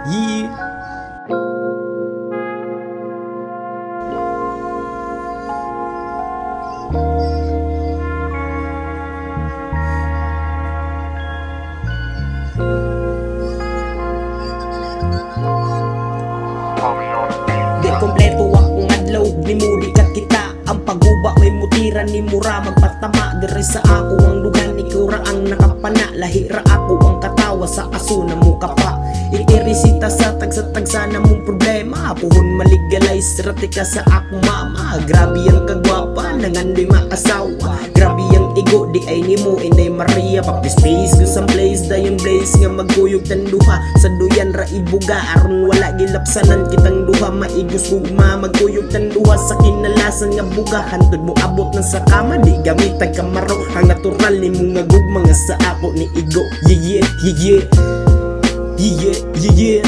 Yeah. Di kompleto akong adlaw, ni muli kat kita. Ang paguba may mutiran ni mura magpatama. Diri sa ako ang dugan, ikaw ra ang nakapana. Lahi ra ako ang katawa sa aso na mo kapa. Ikirisita sa tagsa-tagsa na mong problema. Puhon maligalize, rati ka sa akong mama. Grabe ang kagwapa, nangandoy makasawa. Grabe ang ego, di ay ni mo, inday Maria. Papis space, gusang place, dayon blaze. Nga magkuyog tanduha, sa duyan ra ibuga. Aron wala gilapsanan kitang duha. Maigos gugma, magkuyog tanduha. Sa kinalasan nga buga, hantod mo abot na sa kama. Di gamit ang kamaro, ang natural ni mo nga gugma. Nga sa ako ni ego, yeah yeah yeah yeah. Yeah, yeah, yeah.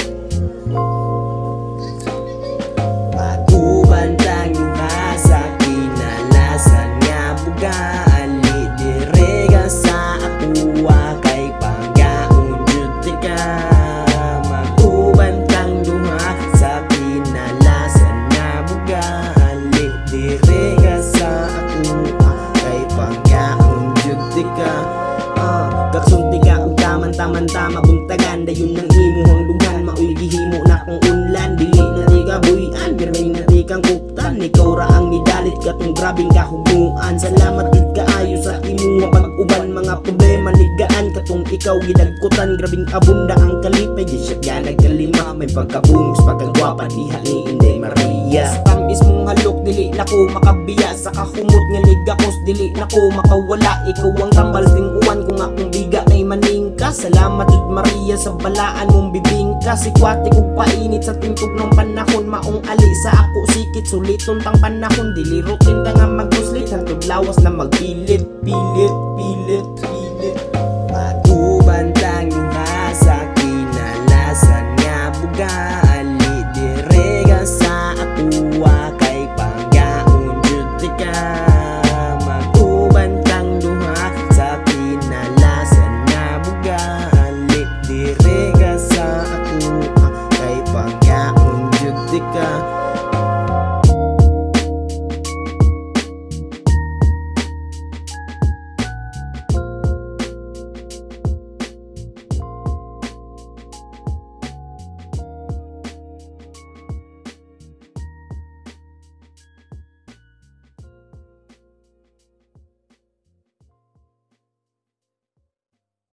Magubantang nga sa kinalasan nga buga. Ali dire ka sa akuwa kay panggaon jud ka. Magubantang duha sa kinalasan nga buga. Ali dire ka sa akuwa kay panggaon jud ka. Kaksunti ka og taman-taman-tama buntagan. Dayon nang imo ang lughan, maoy gihimo na kong unlan. Dili na di ka buhian, birming na di kang kuptan. Ikaw ra ang nidalit katong grabing kahuguan. Salamat gid kaayo sa imo pag-uban. Mga problema ligaan katong ikaw gidagkutan. Grabing abunda ang kalipay, di siya yan nagkalima. May pagkabungos, pagkagwapa, diha ni Inday Maria. Sa tamis mong halok, dili na ko makabiya. Sa kahumot nga ligakos, dili na ko makawala. Ikaw ang tambal ting uwan kung akong biga kay maningka. Salamat jud Maria sa balaan mong bibingka. Sikwate kong painit sa tingtog ng panahon. Maong ali sa ako sikit, suliton tang panahon. Dili rutin ta nga maguslit, hantod lawas na magpilit, pilit, pilit.